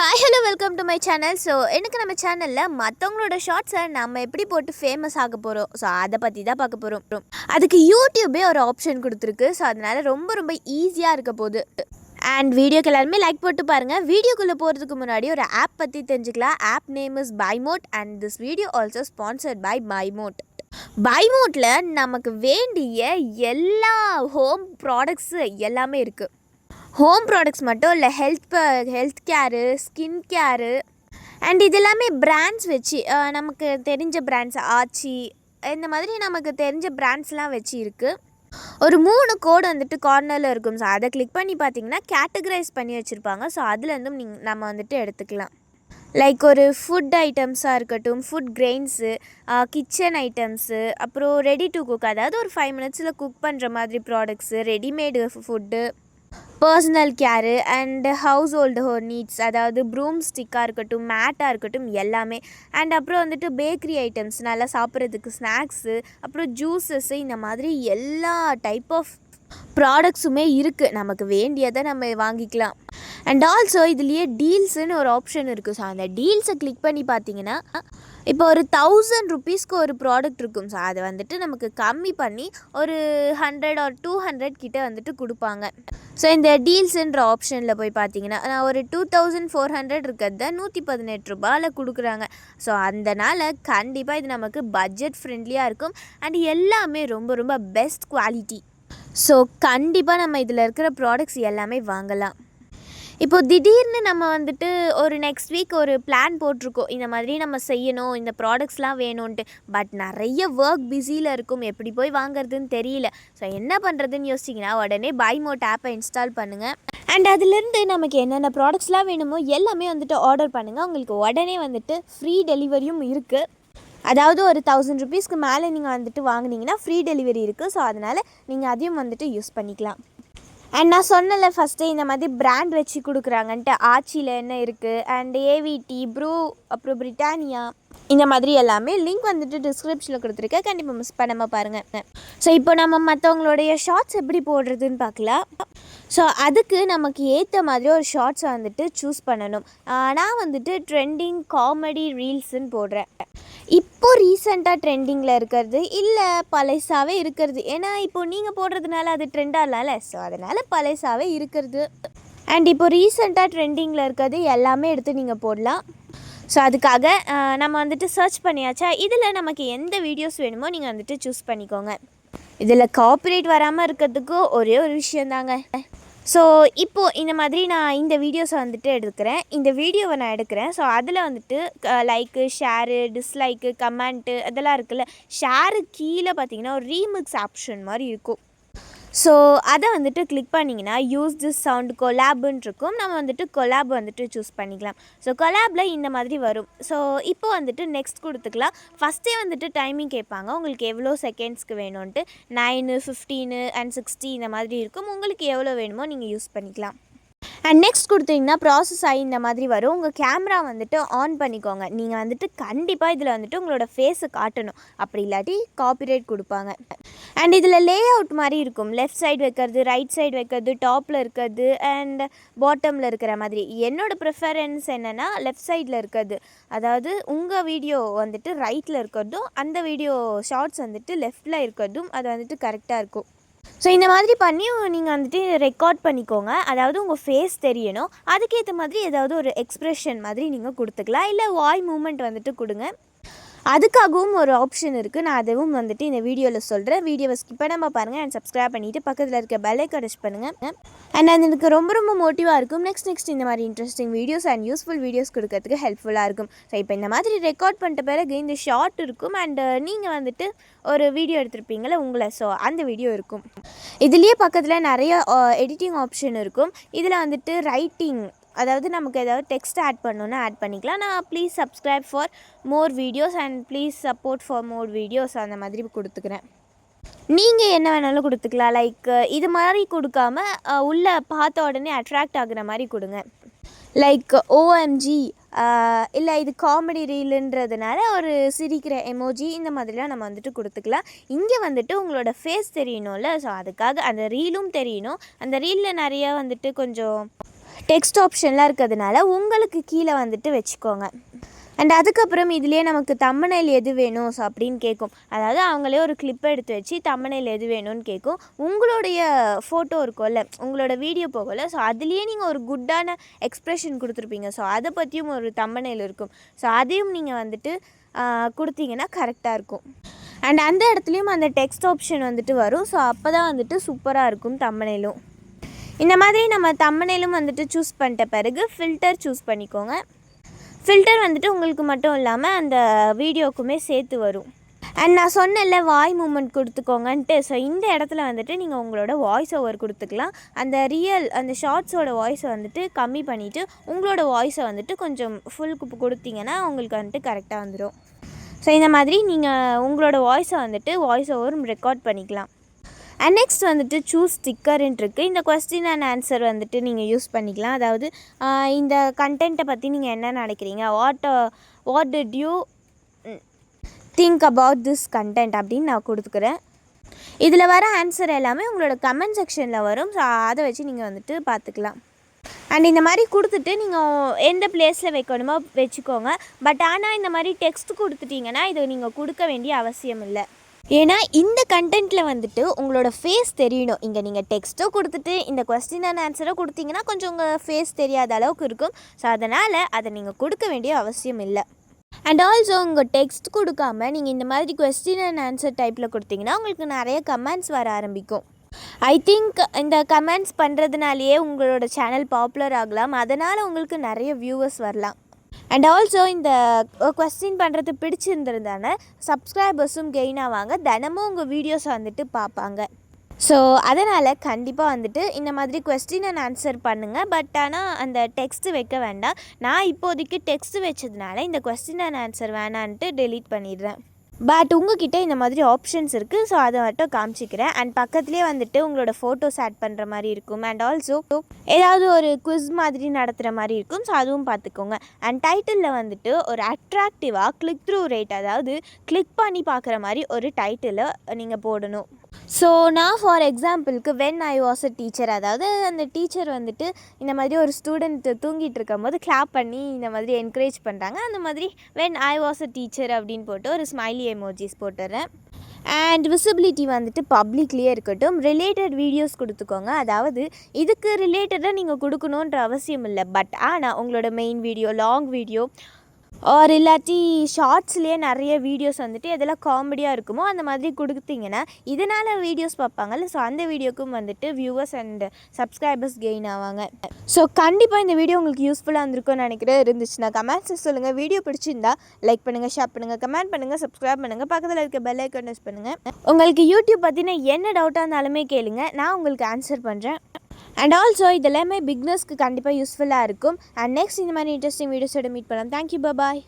Hi hello welcome to my channel. So எனக்கு நம்ம சேனலில் மற்றவங்களோட ஷார்ட்ஸை நம்ம எப்படி போட்டு ஃபேமஸ் ஆக போகிறோம், ஸோ அதை பற்றி தான் பார்க்க போகிறோம். அதுக்கு யூடியூபே ஒரு ஆப்ஷன் கொடுத்துருக்கு. ஸோ அதனால் ரொம்ப ரொம்ப ஈஸியாக இருக்க போகுது. அண்ட் வீடியோக்கு எல்லாருமே லைக் போட்டு பாருங்கள். வீடியோக்குள்ளே போகிறதுக்கு முன்னாடி ஒரு ஆப் பற்றி தெரிஞ்சுக்கலாம். App name is Bymot and this video also sponsored by Bymot. பைமோட்டில் நமக்கு வேண்டிய எல்லா ஹோம் ப்ராடக்ட்ஸு எல்லாமே இருக்குது. ஹோம் ப்ராடக்ட்ஸ் மட்டும் இல்லை, health care, skin care and இது எல்லாமே பிராண்ட்ஸ் வச்சு நமக்கு தெரிஞ்ச பிராண்ட்ஸ் ஆச்சி இந்த மாதிரி நமக்கு தெரிஞ்ச பிராண்ட்ஸ்லாம் வச்சு இருக்குது. ஒரு 3 கோடு வந்துட்டு கார்னரில் இருக்கும். ஸோ அதை கிளிக் பண்ணி பார்த்தீங்கன்னா கேட்டகரைஸ் பண்ணி வச்சுருப்பாங்க. ஸோ அதுலேருந்தும் நம்ம வந்துட்டு எடுத்துக்கலாம். லைக் ஒரு ஃபுட் ஐட்டம்ஸாக இருக்கட்டும், ஃபுட் கிரெயின்ஸு, கிச்சன் ஐட்டம்ஸு, அப்புறம் ரெடி டு குக், அதாவது ஒரு 5 மினிட்ஸில் குக் பண்ணுற மாதிரி products, readymade food, personal care and house hold needs, அதாவது ப்ரூம் ஸ்டிக்காக இருக்கட்டும், மேட்டாக இருக்கட்டும், எல்லாமே. அண்ட் அப்புறம் வந்துட்டு பேக்கரி ஐட்டம்ஸ், நல்லா சாப்பிட்றதுக்கு ஸ்நாக்ஸு, அப்புறம் ஜூஸஸ்ஸு, இந்த மாதிரி எல்லா டைப் ஆஃப் ப்ராடக்ட்ஸுமே இருக்குது. நமக்கு வேண்டியதை நம்ம வாங்கிக்கலாம். அண்ட் ஆல்சோ இதுலேயே டீல்ஸுன்னு ஒரு ஆப்ஷன் இருக்குது. ஸோ அந்த டீல்ஸை கிளிக் பண்ணி பார்த்தீங்கன்னா இப்போ ஒரு 1000 ருபீஸ்க்கு ஒரு ப்ராடக்ட் இருக்கும். ஸோ அதை வந்துட்டு நமக்கு கம்மி பண்ணி ஒரு 100 or 200 கிட்ட வந்துட்டு கொடுப்பாங்க. ஸோ இந்த டீல்ஸுன்ற ஆப்ஷனில் போய் பார்த்தீங்கன்னா நான் ஒரு 2400 இருக்கிறத 118 ரூபாயில் கொடுக்குறாங்க. ஸோ அதனால் கண்டிப்பாக இது நமக்கு பட்ஜெட் ஃப்ரெண்ட்லியாக இருக்கும் அண்ட் எல்லாமே ரொம்ப ரொம்ப பெஸ்ட் குவாலிட்டி. ஸோ கண்டிப்பாக நம்ம இதில் இருக்கிற ப்ராடக்ட்ஸ் எல்லாமே வாங்கலாம். இப்போது திடீர்னு நம்ம வந்துட்டு ஒரு நெக்ஸ்ட் வீக் ஒரு பிளான் போட்டிருக்கோம், இந்த மாதிரி நம்ம செய்யணும், இந்த ப்ராடக்ட்ஸ்லாம் வேணும்ன்ட்டு. பட் நிறைய ஒர்க் பிஸியில் இருக்கும், எப்படி போய் வாங்குறதுன்னு தெரியல. ஸோ என்ன பண்ணுறதுன்னு யோசிச்சிங்கன்னா உடனே பைமோட் ஆப்பை இன்ஸ்டால் பண்ணுங்கள். அண்ட் அதுலேருந்து நமக்கு என்னென்ன ப்ராடக்ட்ஸ்லாம் வேணுமோ எல்லாமே வந்துட்டு ஆர்டர் பண்ணுங்கள். உங்களுக்கு உடனே வந்துட்டு ஃப்ரீ டெலிவரியும் இருக்குது. அதாவது ஒரு 1000 ருபீஸ்க்கு மேலே நீங்கள் வந்துட்டு வாங்கினீங்கன்னா ஃப்ரீ டெலிவரி இருக்குது. ஸோ அதனால் நீங்கள் அதையும் வந்துட்டு யூஸ் பண்ணிக்கலாம். அண்ட் நான் சொன்னல ஃபஸ்ட்டு இந்த மாதிரி பிராண்ட் வச்சு கொடுக்குறாங்கன்ட்டு. ஆச்சியில் என்ன இருக்குது அண்ட் ஏவிடி, ப்ரூ, அப்புறம் பிரிட்டானியா, இந்த மாதிரி எல்லாமே லிங்க் வந்துட்டு டிஸ்கிரிப்ஷனில் கொடுத்துருக்கேன். கண்டிப்பாக மிஸ் பண்ணாமல் பாருங்கள். ஸோ இப்போ நம்ம மற்றவங்களுடைய ஷார்ட்ஸ் எப்படி போடுறதுன்னு பார்க்கலாம். ஸோ அதுக்கு நமக்கு ஏற்ற மாதிரி ஒரு ஷார்ட்ஸை வந்துட்டு சூஸ் பண்ணணும். நான் வந்துட்டு ட்ரெண்டிங் காமெடி ரீல்ஸுன்னு போடுறேன். இப்போது ரீசெண்டாக ட்ரெண்டிங்கில் இருக்கிறது இல்லை பழசாகவே இருக்கிறது. ஏன்னா இப்போது நீங்கள் போடுறதுனால அது ட்ரெண்டாக இல்லைல்ல. ஸோ அதனால் பழசாகவே இருக்கிறது அண்ட் இப்போ ரீசெண்டாக ட்ரெண்டிங்கில் இருக்கிறது எல்லாமே எடுத்து நீங்கள் போடலாம். ஸோ அதுக்காக நம்ம வந்துட்டு சர்ச் பண்ணியாச்சா, இதில் நமக்கு எந்த வீடியோஸ் வேணுமோ நீங்கள் வந்துட்டு சூஸ் பண்ணிக்கோங்க. இதில் காப்பிரைட் வராமல் இருக்கிறதுக்கு ஒரே ஒரு விஷயந்தாங்க. ஸோ இப்போது இந்த மாதிரி நான் இந்த வீடியோஸை வந்துட்டு எடுக்கிறேன். இந்த வீடியோவை நான் எடுக்கிறேன். ஸோ அதில் வந்துட்டு லைக்கு, ஷேரு, டிஸ்லைக்கு, கமெண்ட்டு அதெல்லாம் இருக்குல்ல. ஷேரு கீழே பார்த்தீங்கன்னா ஒரு ரீமிக்ஸ் ஆப்ஷன் மாதிரி இருக்கும். ஸோ அதை வந்துட்டு கிளிக் பண்ணிங்கன்னா யூஸ் திஸ் சவுண்ட் கொலாப்னு இருக்கும். நம்ம வந்துட்டு கொலாப் வந்துட்டு சூஸ் பண்ணிக்கலாம். ஸோ கொலாபில் இந்த மாதிரி வரும். ஸோ இப்போ வந்துட்டு நெக்ஸ்ட் கொடுத்துக்கலாம். ஃபஸ்ட்டே வந்துட்டு டைமிங் கேட்பாங்க, உங்களுக்கு எவ்வளோ செகண்ட்ஸ்க்கு வேணும்ன்ட்டு. 9, 15 அண்ட் 60 இந்த மாதிரி இருக்கும். உங்களுக்கு எவ்வளோ வேணுமோ நீங்கள் யூஸ் பண்ணிக்கலாம். அண்ட் நெக்ஸ்ட் கொடுத்தீங்கன்னா ப்ராசஸ் ஆகி இந்த மாதிரி வரும். உங்கள் கேமரா வந்துட்டு ஆன் பண்ணிக்கோங்க. நீங்கள் வந்துட்டு கண்டிப்பாக இதில் வந்துட்டு உங்களோட ஃபேஸை காட்டணும், அப்படி இல்லாட்டி காப்பிரைட் கொடுப்பாங்க. அண்ட் இதில் லே அவுட் மாதிரி இருக்கும். லெஃப்ட் சைடு வைக்கிறது, ரைட் சைடு வைக்கிறது, டாப்பில் இருக்கிறது அண்ட் பாட்டமில் இருக்கிற மாதிரி. என்னோடய ப்ரிஃபரன்ஸ் என்னென்னா லெஃப்ட் சைடில் இருக்கிறது. அதாவது உங்கள் வீடியோ வந்துட்டு ரைட்டில் இருக்கிறதும் அந்த வீடியோ ஷார்ட்ஸ் வந்துட்டு லெஃப்டில் இருக்கிறதும் அது வந்துட்டு கரெக்டாக இருக்கும். ஸோ இந்த மாதிரி பண்ணி நீங்கள் வந்துட்டு ரெக்கார்ட் பண்ணிக்கோங்க. அதாவது உங்கள் ஃபேஸ் தெரியணும். அதுக்கேற்ற மாதிரி ஏதாவது ஒரு எக்ஸ்ப்ரெஷன் மாதிரி நீங்கள் கொடுத்துக்கலாம், இல்லை வாய் மூமெண்ட் வந்துட்டு கொடுங்க. அதுக்காகவும் ஒரு ஆப்ஷன் இருக்குது. நான் அதுவும் வந்துட்டு இந்த வீடியோவில் சொல்கிறேன். வீடியோவை ஸ்கிப் பண்ணாமல் பாருங்கள் அண்ட் சப்ஸ்கிரைப் பண்ணிவிட்டு பக்கத்தில் இருக்க பெல் ஐகானை டச் பண்ணுங்கள். அண்ட் அது எனக்கு ரொம்ப ரொம்ப மோட்டிவாக இருக்கும். நெக்ஸ்ட் இந்த மாதிரி interesting videos and useful videos கொடுக்கறதுக்கு ஹெல்ப்ஃபுல்லாக இருக்கும். ஸோ இப்போ இந்த மாதிரி ரெக்கார்ட் பண்ணிட்ட பிறகு இந்த ஷார்ட் இருக்கும் அண்ட் நீங்கள் வந்துட்டு ஒரு வீடியோ எடுத்திருப்பீங்களே உங்களை. ஸோ அந்த வீடியோ இருக்கும். இதுலேயே பக்கத்தில் நிறைய எடிட்டிங் ஆப்ஷன் இருக்கும். இதில் வந்துட்டு ரைட்டிங், அதாவது நமக்கு ஏதாவது டெக்ஸ்ட் ஆட் பண்ணணுன்னா ஆட் பண்ணிக்கலாம். நான் please subscribe for more videos and please support for more videos அந்த மாதிரி கொடுத்துக்கிறேன். நீங்கள் என்ன வேணாலும் கொடுத்துக்கலாம். லைக் இது மாதிரி கொடுக்காம உள்ளே பார்த்த உடனே அட்ராக்ட் ஆகுற மாதிரி கொடுங்க. லைக் ஓஎம்ஜி, இல்லை இது காமெடி ரீலுன்றதுனால ஒரு சிரிக்கிற எமோஜி, இந்த மாதிரிலாம் நம்ம வந்துட்டு கொடுத்துக்கலாம். இங்கே வந்துட்டு உங்களோட ஃபேஸ் தெரியணும்ல. ஸோ அதுக்காக அந்த ரீலும் தெரியணும். அந்த ரீலில் நிறையா வந்துட்டு கொஞ்சம் டெக்ஸ்ட் ஆப்ஷன்லாம் இருக்கிறதுனால உங்களுக்கு கீழே வந்துட்டு வச்சுக்கோங்க. அண்ட் அதுக்கப்புறம் இதுலேயே நமக்கு தம்பனைல் எது வேணும் ஸோ அப்படின்னு கேட்கும். அதாவது அவங்களே ஒரு கிளிப்பை எடுத்து வச்சு தம்பனைல் எது வேணும்னு கேட்கும். உங்களுடைய ஃபோட்டோ இருக்கும்ல, உங்களோட வீடியோ போகல, ஸோ அதுலேயே நீங்கள் ஒரு குட்டான எக்ஸ்ப்ரெஷன் கொடுத்துருப்பீங்க. ஸோ அதை பற்றியும் ஒரு தம்பனைல் இருக்கும். ஸோ அதையும் நீங்கள் வந்துட்டு கொடுத்தீங்கன்னா கரெக்டாக இருக்கும். அண்ட் அந்த இடத்துலையும் அந்த டெக்ஸ்ட் ஆப்ஷன் வந்துட்டு வரும். ஸோ அப்போ தான் வந்துட்டு சூப்பராக இருக்கும் தம்பனைலும். இந்த மாதிரி நம்ம தம்பனைலும் வந்துட்டு சூஸ் பண்ணிட்ட பிறகு ஃபில்டர் சூஸ் பண்ணிக்கோங்க. ஃபில்டர் வந்துட்டு உங்களுக்கு மட்டும் இல்லாமல் அந்த வீடியோக்குமே சேர்த்து வரும். அண்ட் நான் சொன்னல வாய் மூமெண்ட் கொடுத்துக்கோங்கன்ட்டு. ஸோ இந்த இடத்துல வந்துட்டு நீங்கள் உங்களோட வாய்ஸ் ஓவர் கொடுத்துக்கலாம். அந்த ஷார்ட்ஸோட வாய்ஸை வந்துட்டு கம்மி பண்ணிவிட்டு உங்களோட வாய்ஸை வந்துட்டு கொஞ்சம் ஃபுல் கொடுத்தீங்கன்னா உங்களுக்கு வந்துட்டு கரெக்டாக வந்துடும். ஸோ இந்த மாதிரி நீங்கள் உங்களோட வாய்ஸை வந்துட்டு வாய்ஸ் ஓவர் ரெக்கார்ட் பண்ணிக்கலாம். அண்ட் நெக்ஸ்ட் வந்துட்டு சூஸ் ஸ்டிக்கர்ன்ட்டு இருக்குது. இந்த கொஸ்டின் அண்ட் ஆன்சர் வந்துட்டு நீங்கள் யூஸ் பண்ணிக்கலாம். அதாவது இந்த கண்டென்ட்டை பற்றி நீங்கள் என்ன நினைக்கிறீங்க, what did you think about this content அப்படின்னு நான் கொடுத்துக்கிறேன். இதில் வர ஆன்சர் எல்லாமே உங்களோட கமெண்ட் செக்ஷனில் வரும். ஸோ அதை வச்சு நீங்கள் வந்துட்டு பார்த்துக்கலாம். அண்ட் இந்த மாதிரி கொடுத்துட்டு நீங்கள் எந்த பிளேஸில் வைக்கணுமோ வச்சுக்கோங்க. பட் ஆனால் இந்த மாதிரி டெக்ஸ்ட் கொடுத்துட்டிங்கன்னா இதை நீங்கள் கொடுக்க வேண்டிய அவசியம் இல்லை. ஏன்னா இந்த கண்டென்ட்டில் வந்துட்டு உங்களோட ஃபேஸ் தெரியணும். இங்கே நீங்கள் டெக்ஸ்ட்டோ கொடுத்துட்டு இந்த கொஸ்டின் அண்ட் ஆன்சரோ கொடுத்தீங்கன்னா கொஞ்சம் உங்கள் ஃபேஸ் தெரியாத அளவுக்கு இருக்கும். ஸோ அதனால் அதை நீங்கள் கொடுக்க வேண்டிய அவசியம் இல்லை. அண்ட் ஆல்சோ உங்கள் டெக்ஸ்ட் கொடுக்காம நீங்கள் இந்த மாதிரி கொஸ்டின் அண்ட் ஆன்சர் டைப்பில் கொடுத்தீங்கன்னா உங்களுக்கு நிறைய கமெண்ட்ஸ் வர ஆரம்பிக்கும். ஐ திங்க் இந்த கமெண்ட்ஸ் பண்ணுறதுனாலேயே உங்களோட சேனல் பாப்புலர் ஆகலாம். அதனால் உங்களுக்கு நிறைய வியூவர்ஸ் வரலாம். அண்ட் ஆல்சோ இந்த கொஸ்டின் பண்ணுறது பிடிச்சிருந்ததுனால சப்ஸ்கிரைபர்ஸும் கெயின் ஆவாங்க. தினமும் உங்கள் வீடியோஸை வந்துட்டு பார்ப்பாங்க. ஸோ அதனால் கண்டிப்பாக வந்துட்டு இந்த மாதிரி கொஸ்டின் அண்ட் ஆன்சர் பண்ணுங்கள். பட் ஆனால் அந்த டெக்ஸ்ட்டு வைக்க வேண்டாம். நான் இப்போதைக்கு டெக்ஸ்ட்டு வச்சதுனால இந்த கொஸ்டின் அண்ட் ஆன்சர் வேணான்ட்டு டெலீட் பண்ணிடுறேன். பட் உங்ககிட்ட இந்த மாதிரி ஆப்ஷன்ஸ் இருக்குது. ஸோ அதை மட்டும் காமிச்சிக்கிறேன். அண்ட் பக்கத்துலேயே வந்துட்டு உங்களோட ஃபோட்டோஸ் ஆட் பண்ணுற மாதிரி இருக்கும். அண்ட் ஆல்சோ ஏதாவது ஒரு குவிஸ் மாதிரி நடத்துகிற மாதிரி இருக்கும். ஸோ அதுவும் பார்த்துக்கோங்க. அண்ட் டைட்டிலில் வந்துட்டு ஒரு அட்ராக்டிவாக கிளிக் த்ரூ ரேட், அதாவது கிளிக் பண்ணி பார்க்குற மாதிரி ஒரு டைட்டிலை நீங்கள் போடணும். ஸோ நான் ஃபார் எக்ஸாம்பிளுக்கு when I was a teacher, அதாவது அந்த டீச்சர் வந்துட்டு இந்த மாதிரி ஒரு ஸ்டூடெண்ட் தூங்கிட்டு இருக்கும் போது கிளாப் பண்ணி இந்த மாதிரி என்கரேஜ் பண்ணுறாங்க. அந்த மாதிரி when I was a teacher அப்படின்னு போட்டு ஒரு ஸ்மைலி எமோஜிஸ் போட்டுறேன். அண்ட் விசிபிலிட்டி வந்துட்டு பப்ளிக்லேயே இருக்கட்டும். ரிலேட்டட் வீடியோஸ் கொடுத்துக்கோங்க. அதாவது இதுக்கு ரிலேட்டடாக நீங்கள் கொடுக்கணுன்ற அவசியம் இல்லை. பட் ஆனால் உங்களோட main video, long video R இல்லாட்டி ஷார்ட்ஸ்லேயே நிறைய வீடியோஸ் வந்துட்டு எதெல்லாம் காமெடியாக இருக்குமோ அந்த மாதிரி கொடுத்தீங்கன்னா இதனால் வீடியோஸ் பார்ப்பாங்கல்ல. ஸோ அந்த வீடியோக்கும் வந்துட்டு வியூவர்ஸ் அண்ட் சப்ஸ்கிரைபர்ஸ் கெயின் ஆவாங்க. ஸோ கண்டிப்பாக இந்த வீடியோ உங்களுக்கு யூஸ்ஃபுல்லாக இருந்திருக்கும்னு நினைக்கிறேன். இருந்துச்சுன்னா கமெண்ட்ஸ் சொல்லுங்கள். வீடியோ பிடிச்சிருந்தா லைக் பண்ணுங்கள், ஷேர் பண்ணுங்கள், கமெண்ட் பண்ணுங்கள், சப்ஸ்கிரைப் பண்ணுங்கள், பக்கத்தில் இருக்க பெல் ஐக்கான் ப்ரெஸ் பண்ணுங்கள். உங்களுக்கு யூடியூப் பற்றின என்ன டவுட்டாக இருந்தாலுமே கேளுங்க, நான் உங்களுக்கு ஆன்சர் பண்ணுறேன். அண்ட் ஆல்சோ இதெல்லாமே பிக்னர்ஸ்க்கு கண்டிப்பாக யூஸ்ஃபுல்லாக இருக்கும். அண்ட் நெக்ஸ்ட் இந்த மாதிரி இன்ட்ரெஸ்டிங் வீடியோஸோட மீட் பண்ணலாம். தேங்க்யூ, பாய்.